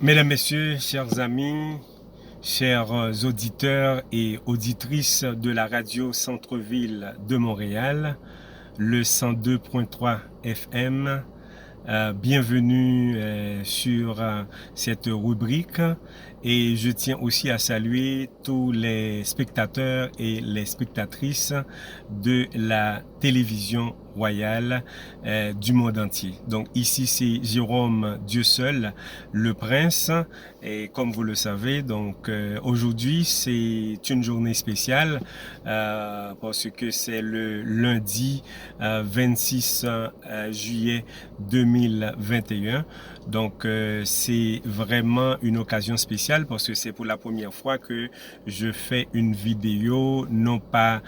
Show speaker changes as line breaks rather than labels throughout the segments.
Mesdames, Messieurs, chers amis, chers auditeurs et auditrices de la radio Centre-Ville de Montréal, le 102.3 FM, bienvenue sur cette rubrique et je tiens aussi à saluer tous les spectateurs et les spectatrices de la télévision royale du monde entier. Donc ici c'est Jérôme Dieu seul, le prince, et comme vous le savez, donc aujourd'hui c'est une journée spéciale parce que c'est le lundi 26 juillet 2021. Donc c'est vraiment une occasion spéciale parce que c'est pour la première fois que je fais une vidéo, non pas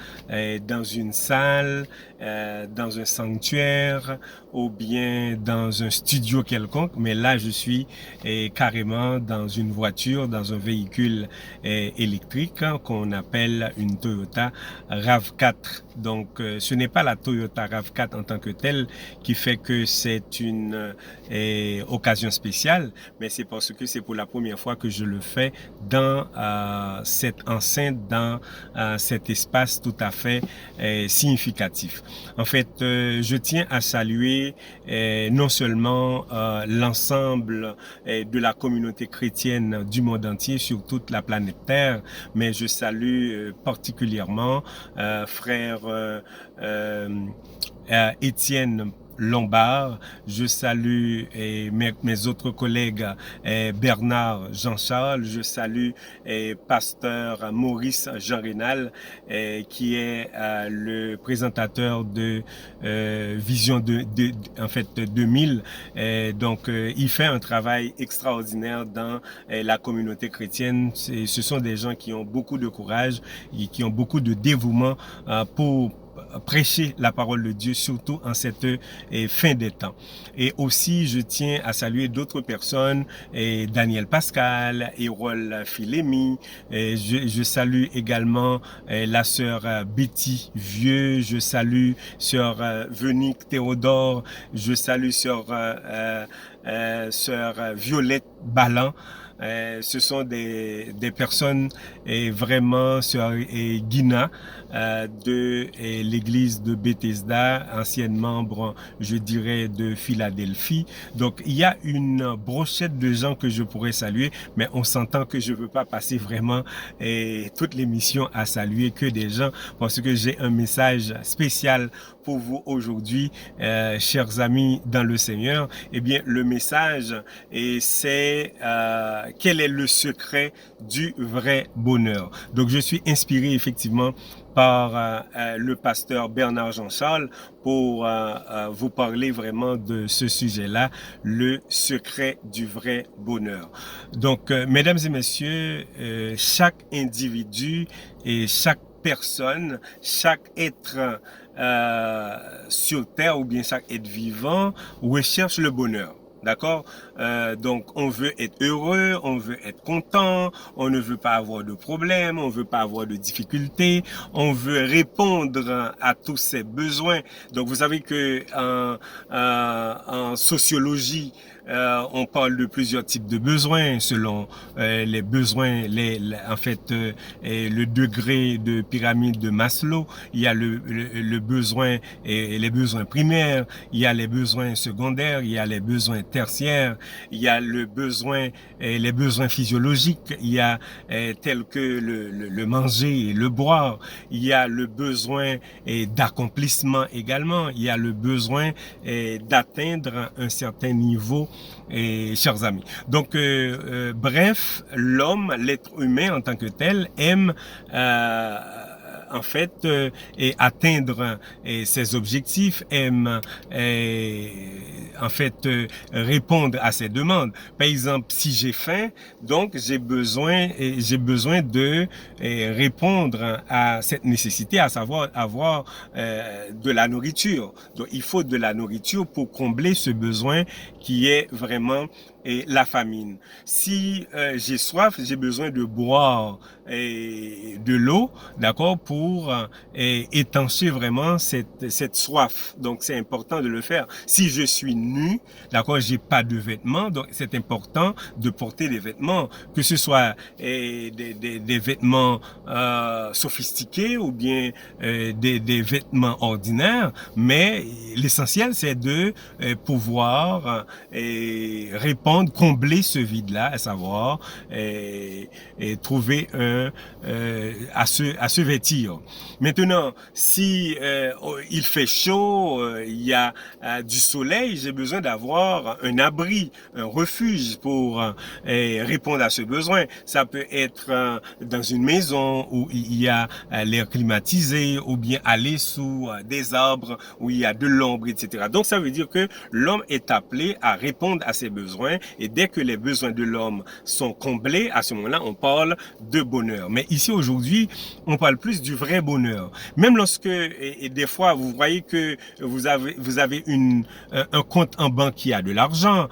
dans une salle, dans un sanctuaire ou bien dans un studio quelconque, mais là je suis carrément dans une voiture, dans un véhicule électrique qu'on appelle une Toyota RAV4. Donc ce n'est pas la Toyota RAV4 en tant que telle qui fait que c'est une occasion spéciale, mais c'est parce que c'est pour la première fois que je le fais dans cette enceinte, dans cet espace tout à fait significatif. En fait, je tiens à saluer non seulement l'ensemble de la communauté chrétienne du monde entier sur toute la planète Terre, mais je salue particulièrement frère Étienne Lombard, je salue mes autres collègues Bernard Jean-Charles, je salue pasteur Maurice Jean Rénal qui est le présentateur de Vision en fait 2000. Donc il fait un travail extraordinaire dans la communauté chrétienne. Ce sont des gens qui ont beaucoup de courage et qui ont beaucoup de dévouement pour prêcher la parole de Dieu, surtout en cette fin des temps. Et aussi, je tiens à saluer d'autres personnes, Daniel Pascal, Hérol Philémy, je salue également la sœur Betty Vieux, je salue sœur Venique Théodore, je salue sœur Violette Ballan. Ce sont des personnes vraiment sœur Guina de l'église de Bethesda, ancienne membre, je dirais, de Philadelphie. Donc, il y a une brochette de gens que je pourrais saluer, mais on s'entend que je ne veux pas passer vraiment toute l'émission à saluer que des gens, parce que j'ai un message spécial pour vous aujourd'hui, chers amis dans le Seigneur. Eh bien, le message, c'est quel est le secret du vrai bonheur. Donc, je suis inspiré effectivement par le pasteur Bernard Jean-Charles pour vous parler vraiment de ce sujet-là, le secret du vrai bonheur. Donc, mesdames et messieurs, chaque individu et chaque personne, chaque être sur Terre ou bien chaque être vivant recherche le bonheur. D'accord? Donc, on veut être heureux, on veut être content, on ne veut pas avoir de problèmes, on ne veut pas avoir de difficultés, on veut répondre à tous ses besoins. Donc, vous savez que en sociologie, on parle de plusieurs types de besoins selon les besoins, en fait, le degré de pyramide de Maslow. Il y a le besoin et les besoins primaires, il y a les besoins secondaires, il y a les besoins tertiaires, il y a le besoin, les besoins physiologiques, il y a tels que le manger et le boire, il y a le besoin d'accomplissement également, il y a le besoin d'atteindre un certain niveau, chers amis. Donc, bref, l'homme, l'être humain en tant que tel, aime en fait et atteindre ses objectifs, aime en fait répondre à ses demandes. Par exemple, si j'ai faim, donc j'ai besoin de répondre à cette nécessité, à savoir avoir de la nourriture. Donc il faut de la nourriture pour combler ce besoin qui est vraiment la famine. Si j'ai soif, j'ai besoin de boire de l'eau, d'accord, pour étancher vraiment cette soif. Donc c'est important de le faire. Si je suis nu, d'accord, j'ai pas de vêtements, donc c'est important de porter des vêtements, que ce soit des vêtements sophistiqués ou bien des vêtements ordinaires, mais l'essentiel c'est de pouvoir répondre, combler ce vide-là, à savoir trouver à se vêtir. Maintenant, si il fait chaud, il y a du soleil, j'ai besoin d'avoir un abri, un refuge pour répondre à ce besoin. Ça peut être dans une maison où il y a l'air climatisé, ou bien aller sous des arbres où il y a de l'ombre, etc. Donc ça veut dire que l'homme est appelé à répondre à ses besoins, et dès que les besoins de l'homme sont comblés, à ce moment-là, on parle de bonheur. Mais ici, aujourd'hui, on parle plus du vrai bonheur. Même lorsque, et des fois, vous voyez que vous avez un compte en banque qui a de l'argent,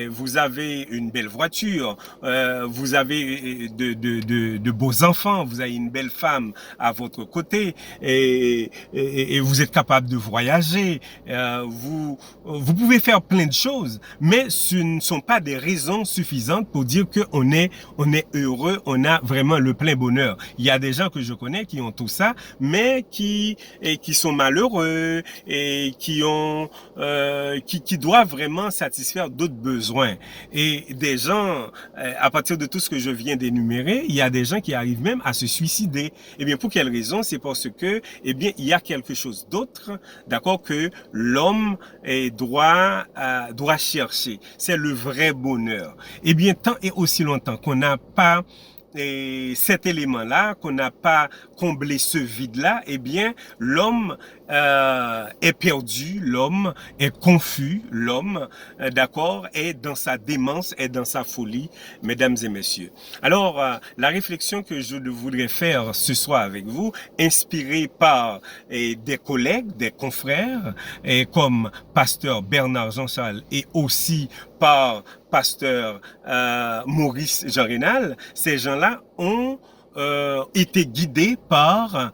vous avez une belle voiture, vous avez de beaux enfants, vous avez une belle femme à votre côté, et vous êtes capable de voyager, vous pouvez faire plein de choses, mais ce ne sont pas des raisons suffisantes pour dire qu'on est heureux, on a vraiment le plein bonheur. Il y a des gens que je connais qui ont tout ça, mais qui sont malheureux et qui doivent vraiment satisfaire d'autres besoins. Et des gens, à partir de tout ce que je viens d'énumérer, il y a des gens qui arrivent même à se suicider. Eh bien, pour quelle raison? C'est parce que, eh bien, il y a quelque chose d'autre, d'accord, que l'homme doit chercher. C'est le vrai bonheur. Eh bien, tant et aussi longtemps qu'on n'a pas cet élément-là, qu'on n'a pas comblé ce vide-là, eh bien, l'homme est perdu, l'homme est confus, l'homme, d'accord, est dans sa démence, est dans sa folie, mesdames et messieurs. Alors, la réflexion que je voudrais faire ce soir avec vous, inspirée par des collègues, des confrères, comme pasteur Bernard Jean-Charles et aussi par pasteur Maurice Jean Rénal, ces gens-là ont été guidés par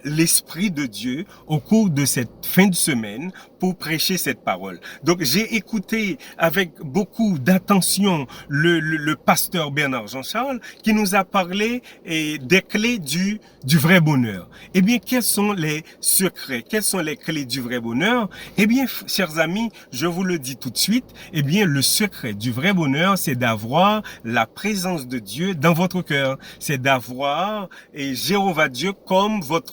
l'Esprit de Dieu au cours de cette fin de semaine pour prêcher cette parole. Donc j'ai écouté avec beaucoup d'attention le pasteur Bernard Jean-Charles qui nous a parlé des clés du vrai bonheur. Eh bien, quels sont les secrets? Quelles sont les clés du vrai bonheur? Eh bien, chers amis, je vous le dis tout de suite, eh bien, le secret du vrai bonheur, c'est d'avoir la présence de Dieu dans votre cœur. C'est d'avoir Jéhovah Dieu comme votre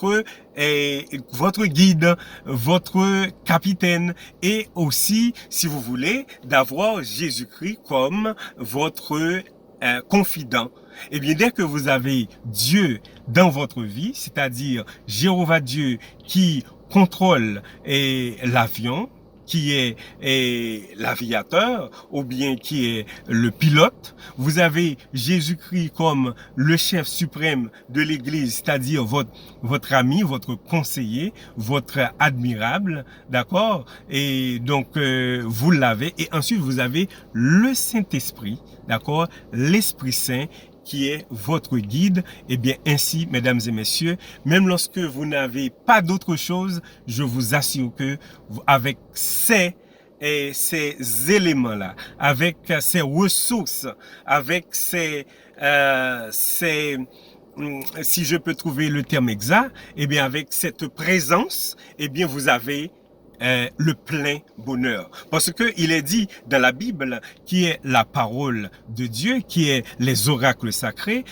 guide, votre capitaine, et aussi, si vous voulez, d'avoir Jésus-Christ comme votre confident. Eh bien, dès que vous avez Dieu dans votre vie, c'est-à-dire Jéhovah Dieu qui contrôle l'avion, qui est l'aviateur, ou bien qui est le pilote. Vous avez Jésus-Christ comme le chef suprême de l'Église, c'est-à-dire votre ami, votre conseiller, votre admirable, d'accord? Et donc, vous l'avez. Et ensuite, vous avez le Saint-Esprit, d'accord? L'Esprit Saint, qui est votre guide. Eh bien, ainsi, mesdames et messieurs, même lorsque vous n'avez pas d'autre chose, je vous assure que avec ces éléments-là, avec ces ressources, avec si je peux trouver le terme exact, eh bien, avec cette présence, eh bien, vous avez le plein bonheur. Parce que il est dit dans la Bible, qui est la parole de Dieu, qui est les oracles sacrés,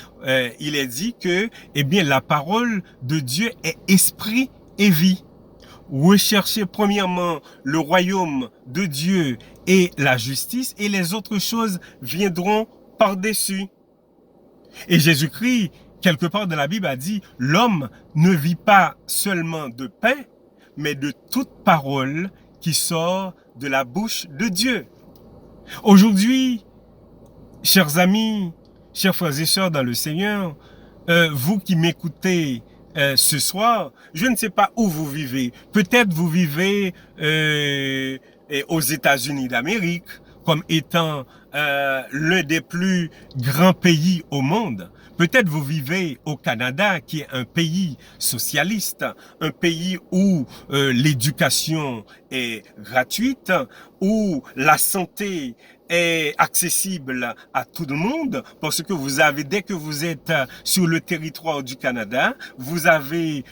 il est dit que, eh bien, la parole de Dieu est esprit et vie. Recherchez premièrement le royaume de Dieu et la justice, et les autres choses viendront par-dessus. Et Jésus-Christ, quelque part dans la Bible, a dit, l'homme ne vit pas seulement de pain, mais de toute parole qui sort de la bouche de Dieu. Aujourd'hui, chers amis, chers frères et sœurs dans le Seigneur, vous qui m'écoutez ce soir, je ne sais pas où vous vivez. Peut-être vous vivez aux États-Unis d'Amérique, comme étant l'un des plus grands pays au monde. Peut-être vous vivez au Canada, qui est un pays socialiste, un pays où l'éducation est gratuite, où la santé est accessible à tout le monde, parce que vous avez, dès que vous êtes sur le territoire du Canada, vous avez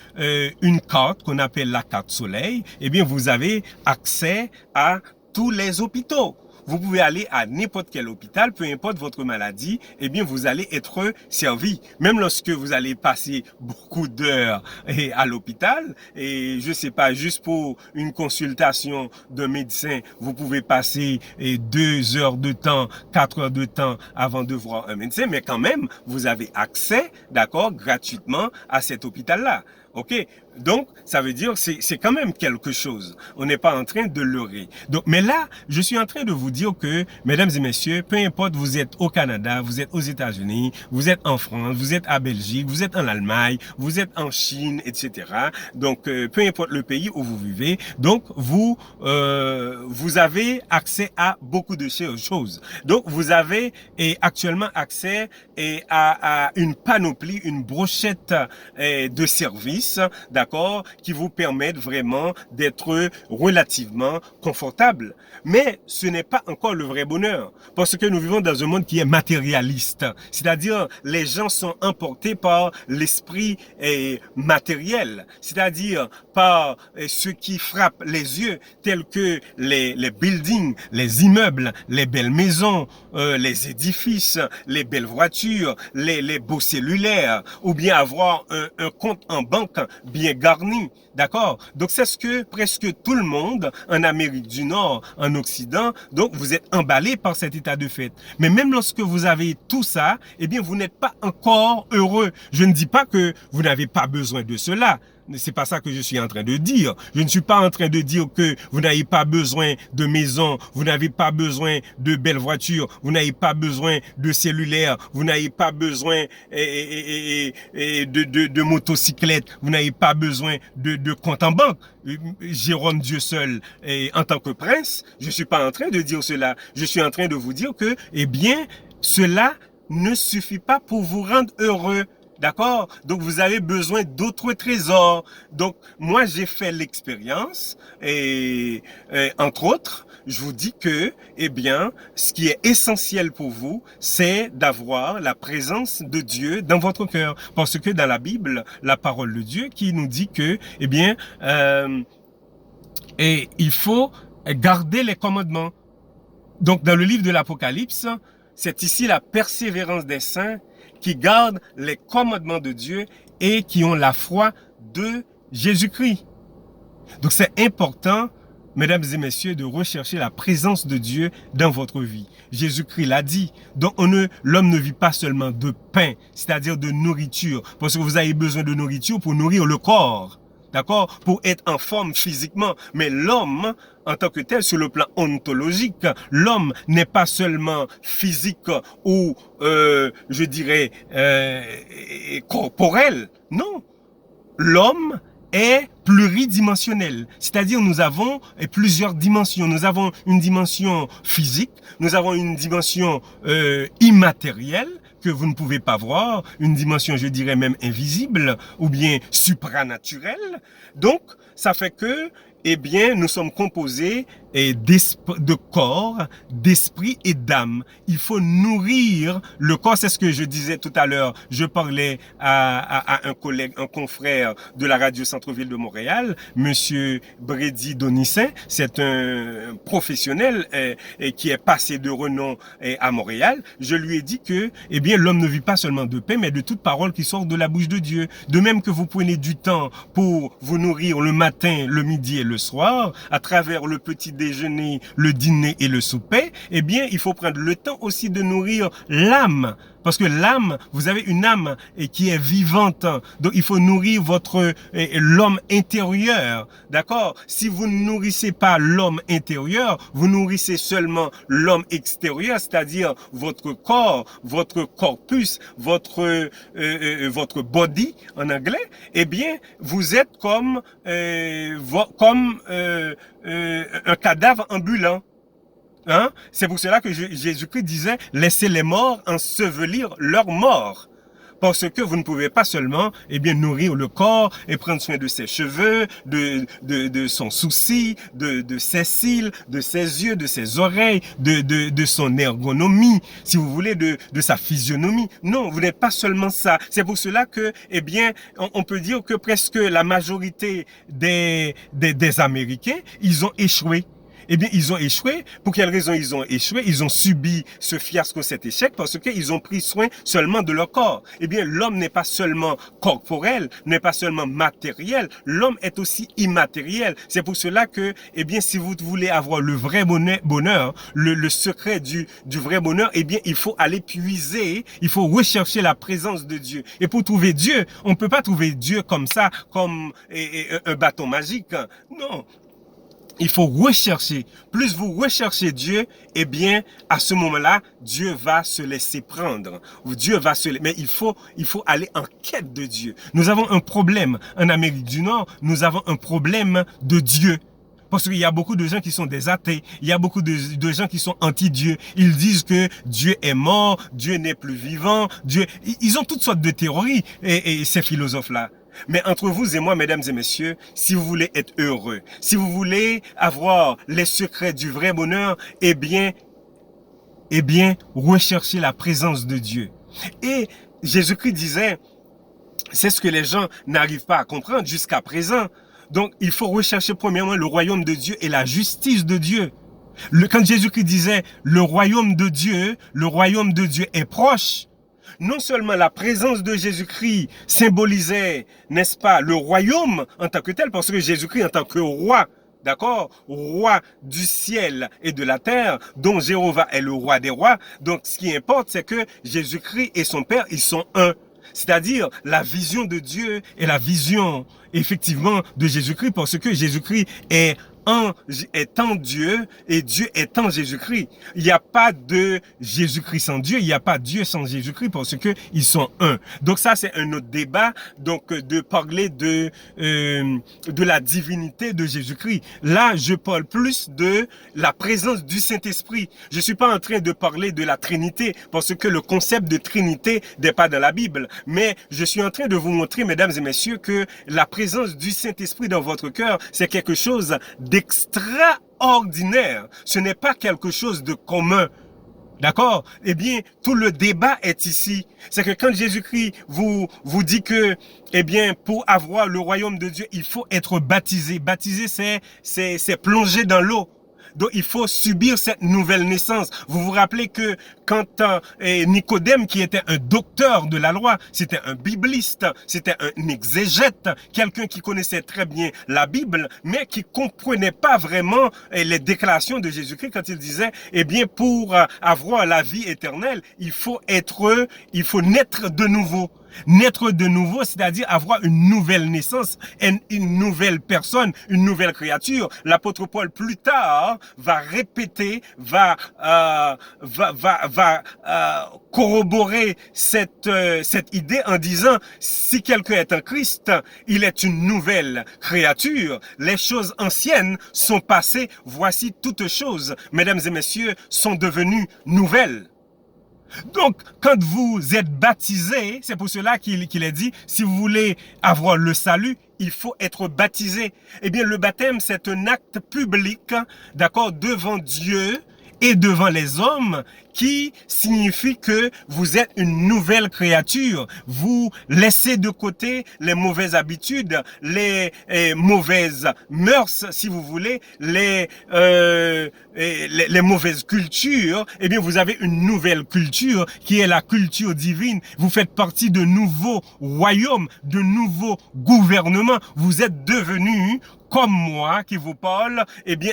une carte qu'on appelle la carte soleil, et bien vous avez accès à tous les hôpitaux. Vous pouvez aller à n'importe quel hôpital, peu importe votre maladie, eh bien vous allez être servi. Même lorsque vous allez passer beaucoup d'heures à l'hôpital, et je sais pas, juste pour une consultation d'un médecin, vous pouvez passer 2 heures de temps, 4 heures de temps avant de voir un médecin, mais quand même, vous avez accès, d'accord, gratuitement à cet hôpital-là. OK? Donc, ça veut dire que c'est quand même quelque chose. On n'est pas en train de leurrer. Donc, mais là, je suis en train de vous dire que, mesdames et messieurs, peu importe, vous êtes au Canada, vous êtes aux États-Unis, vous êtes en France, vous êtes à Belgique, vous êtes en Allemagne, vous êtes en Chine, etc. Donc, peu importe le pays où vous vivez, donc vous avez accès à beaucoup de choses. Donc, vous avez actuellement accès à une panoplie, une brochette de services, d'accord, qui vous permettent vraiment d'être relativement confortable. Mais ce n'est pas encore le vrai bonheur, parce que nous vivons dans un monde qui est matérialiste, c'est-à-dire les gens sont emportés par l'esprit matériel, c'est-à-dire par ce qui frappe les yeux, tels que les buildings, les immeubles, les belles maisons, les édifices, les belles voitures, les beaux cellulaires, ou bien avoir un compte en banque bien garni, d'accord? Donc c'est ce que presque tout le monde en Amérique du Nord, en Occident, donc vous êtes emballé par cet état de fait. Mais même lorsque vous avez tout ça, eh bien vous n'êtes pas encore heureux. Je ne dis pas que vous n'avez pas besoin de cela. C'est pas ça que je suis en train de dire. Je ne suis pas en train de dire que vous n'avez pas besoin de maison, vous n'avez pas besoin de belles voitures, vous n'avez pas besoin de cellulaire, vous n'avez pas besoin de motocyclette, vous n'avez pas besoin de compte en banque. Jérôme Dieu seul, en tant que prince, je suis pas en train de dire cela. Je suis en train de vous dire que, eh bien, cela ne suffit pas pour vous rendre heureux. D'accord? Donc, vous avez besoin d'autres trésors. Donc, moi, j'ai fait l'expérience et, entre autres, je vous dis que, eh bien, ce qui est essentiel pour vous, c'est d'avoir la présence de Dieu dans votre cœur. Parce que dans la Bible, la parole de Dieu qui nous dit que, eh bien, et il faut garder les commandements. Donc, dans le livre de l'Apocalypse, c'est ici la persévérance des saints qui gardent les commandements de Dieu et qui ont la foi de Jésus-Christ. Donc c'est important, mesdames et messieurs, de rechercher la présence de Dieu dans votre vie. Jésus-Christ l'a dit. Donc l'homme ne vit pas seulement de pain, c'est-à-dire de nourriture, parce que vous avez besoin de nourriture pour nourrir le corps. D'accord? Pour être en forme physiquement. Mais l'homme, en tant que tel, sur le plan ontologique, l'homme n'est pas seulement physique ou, je dirais, corporel. Non. L'homme est pluridimensionnel. C'est-à-dire, nous avons plusieurs dimensions. Nous avons une dimension physique, nous avons une dimension immatérielle, que vous ne pouvez pas voir, une dimension, je dirais même invisible, ou bien supranaturelle. Donc, ça fait que, eh bien, nous sommes composés de corps, d'esprit et d'âme. Il faut nourrir le corps. C'est ce que je disais tout à l'heure. Je parlais à un collègue, un confrère de la radio Centre-Ville de Montréal, Monsieur Brady Donissin. C'est un professionnel qui est passé de renom à Montréal. Je lui ai dit que, eh bien, l'homme ne vit pas seulement de pain, mais de toute parole qui sort de la bouche de Dieu. De même que vous prenez du temps pour vous nourrir le matin, le midi et le soir, à travers le petit déjeuner, le dîner et le souper, eh bien, il faut prendre le temps aussi de nourrir l'âme. Parce que l'âme, vous avez une âme qui est vivante. Donc, il faut nourrir l'homme intérieur. D'accord? Si vous ne nourrissez pas l'homme intérieur, vous nourrissez seulement l'homme extérieur, c'est-à-dire votre corps, votre corpus, votre body en anglais. Eh bien, vous êtes comme un cadavre ambulant. Hein? C'est pour cela que Jésus-Christ disait, laissez les morts ensevelir leurs morts. Parce que vous ne pouvez pas seulement nourrir le corps et prendre soin de ses cheveux, de son souci, de ses cils, de ses yeux, de ses oreilles, de son ergonomie, si vous voulez, de sa physionomie. Non, vous n'êtes pas seulement ça. C'est pour cela que, on peut dire que presque la majorité des Américains, ils ont échoué. Ils ont échoué. Pour quelle raison ils ont échoué? Ils ont subi ce fiasco, cet échec, parce qu'ils ont pris soin seulement de leur corps. L'homme n'est pas seulement corporel, n'est pas seulement matériel. L'homme est aussi immatériel. C'est pour cela que, si vous voulez avoir le vrai bonheur, le secret du vrai bonheur, il faut aller puiser, il faut rechercher la présence de Dieu. Et pour trouver Dieu, on ne peut pas trouver Dieu comme ça, comme un bâton magique. Non. Il faut rechercher. Plus vous recherchez Dieu, à ce moment-là, Dieu va se laisser prendre. Dieu va mais il faut aller en quête de Dieu. Nous avons un problème en Amérique du Nord. Nous avons un problème de Dieu. Parce qu'il y a beaucoup de gens qui sont des athées. Il y a beaucoup de gens qui sont anti-Dieu. Ils disent que Dieu est mort, Dieu n'est plus vivant. Ils ont toutes sortes de théories, et ces philosophes-là. Mais entre vous et moi, mesdames et messieurs, si vous voulez être heureux, si vous voulez avoir les secrets du vrai bonheur, recherchez la présence de Dieu. Et Jésus-Christ disait, c'est ce que les gens n'arrivent pas à comprendre jusqu'à présent. Donc, il faut rechercher premièrement le royaume de Dieu et la justice de Dieu. Quand Jésus-Christ disait, le royaume de Dieu est proche. Non seulement la présence de Jésus-Christ symbolisait, n'est-ce pas, le royaume en tant que tel, parce que Jésus-Christ en tant que roi, d'accord, roi du ciel et de la terre, dont Jéhovah est le roi des rois. Donc, ce qui importe, c'est que Jésus-Christ et son Père, ils sont un. C'est-à-dire la vision de Dieu et la vision, effectivement, de Jésus-Christ, parce que Jésus-Christ est en Dieu et Dieu est en Jésus-Christ. Il n'y a pas de Jésus-Christ sans Dieu, il n'y a pas Dieu sans Jésus-Christ parce que ils sont un. Donc ça c'est un autre débat, donc de parler de la divinité de Jésus-Christ. Là, je parle plus de la présence du Saint-Esprit. Je suis pas en train de parler de la Trinité parce que le concept de Trinité n'est pas dans la Bible, mais je suis en train de vous montrer, mesdames et messieurs, que la présence du Saint-Esprit dans votre cœur, c'est quelque chose d'extraordinaire. Ce n'est pas quelque chose de commun. D'accord? Tout le débat est ici. C'est que quand Jésus-Christ vous dit que, pour avoir le royaume de Dieu, il faut être baptisé. Baptisé, c'est plonger dans l'eau. Donc, il faut subir cette nouvelle naissance. Vous vous rappelez que quand Nicodème, qui était un docteur de la loi, c'était un bibliste, c'était un exégète, quelqu'un qui connaissait très bien la Bible, mais qui comprenait pas vraiment les déclarations de Jésus-Christ quand il disait, pour avoir la vie éternelle, il faut naître de nouveau. Naître de nouveau, c'est-à-dire avoir une nouvelle naissance, une nouvelle personne, une nouvelle créature. L'apôtre Paul, plus tard, va répéter, va corroborer cette idée en disant, si quelqu'un est en Christ, il est une nouvelle créature. Les choses anciennes sont passées, voici toutes choses, mesdames et messieurs, sont devenues nouvelles. Donc, quand vous êtes baptisé, c'est pour cela qu'il est dit, si vous voulez avoir le salut, il faut être baptisé. Le baptême, c'est un acte public, d'accord, devant Dieu et devant les hommes, qui signifie que vous êtes une nouvelle créature. Vous laissez de côté les mauvaises habitudes, les mauvaises mœurs, si vous voulez, les mauvaises cultures. Vous avez une nouvelle culture qui est la culture divine. Vous faites partie de nouveaux royaumes, de nouveaux gouvernements. Vous êtes devenus, comme moi qui vous parle,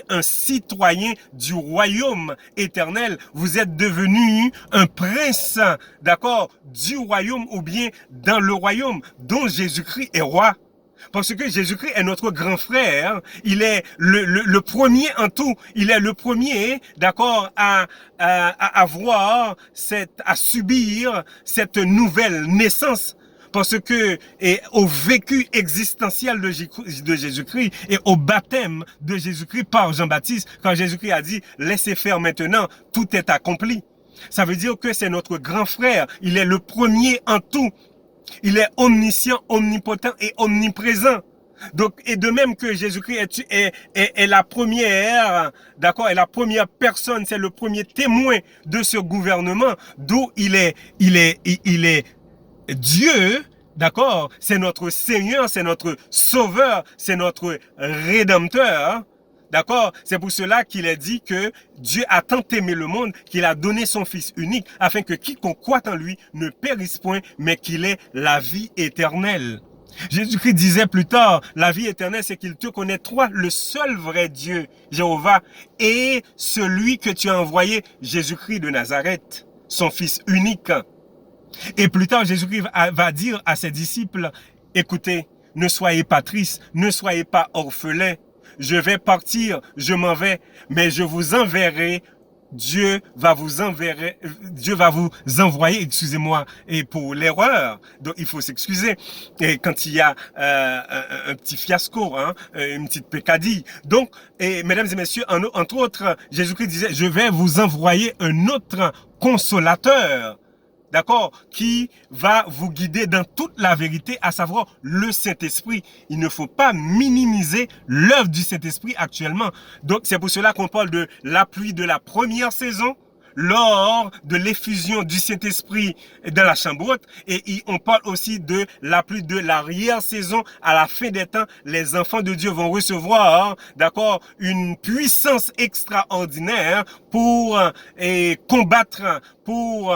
un citoyen du royaume éternel. Vous êtes devenu un prince, d'accord, du royaume ou bien dans le royaume dont Jésus-Christ est roi. Parce que Jésus-Christ est notre grand frère. Il est le premier en tout. Il est le premier, d'accord, à subir cette nouvelle naissance. Parce que au vécu existentiel de Jésus-Christ et au baptême de Jésus-Christ par Jean-Baptiste, quand Jésus-Christ a dit « Laissez faire maintenant, tout est accompli ». Ça veut dire que c'est notre grand frère. Il est le premier en tout. Il est omniscient, omnipotent et omniprésent. Donc, et de même que Jésus-Christ est la première, d'accord, est la première personne, c'est le premier témoin de ce gouvernement, d'où il est Dieu, d'accord, c'est notre Seigneur, c'est notre Sauveur, c'est notre Rédempteur. D'accord? C'est pour cela qu'il est dit que Dieu a tant aimé le monde qu'il a donné son Fils unique afin que quiconque croit en lui ne périsse point, mais qu'il ait la vie éternelle. Jésus-Christ disait plus tard, la vie éternelle, c'est qu'il te connaît, toi, le seul vrai Dieu, Jéhovah, et celui que tu as envoyé, Jésus-Christ de Nazareth, son Fils unique. Et plus tard, Jésus-Christ va dire à ses disciples, écoutez, ne soyez pas tristes, ne soyez pas orphelins. Je vais partir, je m'en vais, mais je vous enverrai. Dieu va vous envoyer, excusez-moi, et pour l'erreur, donc il faut s'excuser. Et quand il y a un petit fiasco, hein, une petite pécadille. Donc, mesdames et messieurs, entre autres, Jésus-Christ disait, je vais vous envoyer un autre consolateur. D'accord, qui va vous guider dans toute la vérité, à savoir le Saint-Esprit. Il ne faut pas minimiser l'œuvre du Saint-Esprit actuellement. Donc, c'est pour cela qu'on parle de l'appui de la première saison, lors de l'effusion du Saint-Esprit dans la chambre haute, et on parle aussi de l'appui de l'arrière-saison. À la fin des temps, les enfants de Dieu vont recevoir, d'accord, une puissance extraordinaire pour combattre, pour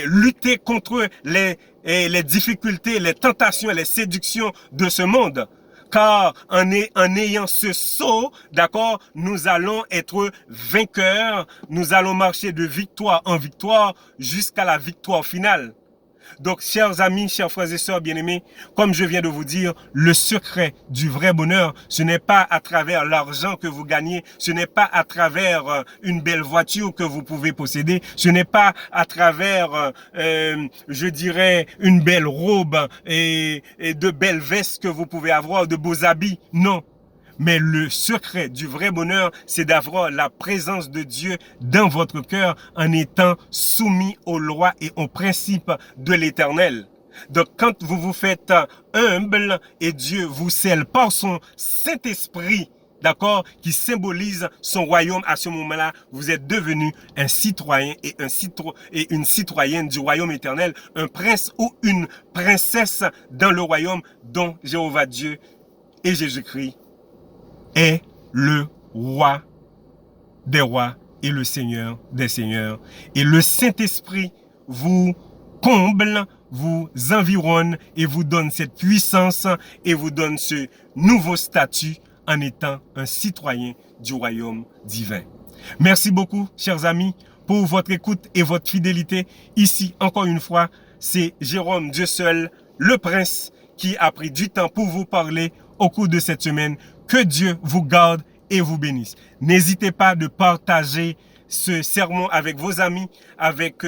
lutter contre les difficultés, les tentations, les séductions de ce monde. Car en ayant ce sceau, d'accord, nous allons être vainqueurs, nous allons marcher de victoire en victoire jusqu'à la victoire finale. Donc, chers amis, chers frères et sœurs bien-aimés, comme je viens de vous dire, le secret du vrai bonheur, ce n'est pas à travers l'argent que vous gagnez, ce n'est pas à travers une belle voiture que vous pouvez posséder, ce n'est pas à travers, je dirais, une belle robe et de belles vestes que vous pouvez avoir, de beaux habits. Non. Mais le secret du vrai bonheur, c'est d'avoir la présence de Dieu dans votre cœur en étant soumis aux lois et aux principes de l'Éternel. Donc, quand vous vous faites humble et Dieu vous scelle par son Saint-Esprit, d'accord, qui symbolise son royaume à ce moment-là, vous êtes devenu un citoyen et une citoyenne du royaume éternel, un prince ou une princesse dans le royaume dont Jéhovah Dieu et Jésus-Christ est le roi des rois et le Seigneur des seigneurs. Et le Saint-Esprit vous comble, vous environne et vous donne cette puissance et vous donne ce nouveau statut en étant un citoyen du royaume divin. Merci beaucoup, chers amis, pour votre écoute et votre fidélité. Ici, encore une fois, c'est Jérôme Dieu seul, le prince, qui a pris du temps pour vous parler au cours de cette semaine. Que Dieu vous garde et vous bénisse. N'hésitez pas de partager ce sermon avec vos amis, avec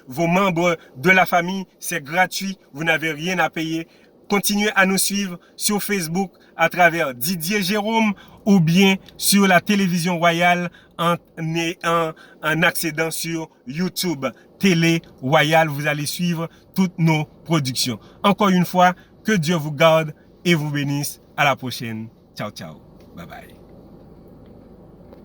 vos membres de la famille. C'est gratuit, vous n'avez rien à payer. Continuez à nous suivre sur Facebook à travers Didier Jérôme ou bien sur la télévision royale en accédant sur YouTube. Télé Royale, vous allez suivre toutes nos productions. Encore une fois, que Dieu vous garde et vous bénisse. À la prochaine. Ciao, ciao. Bye bye.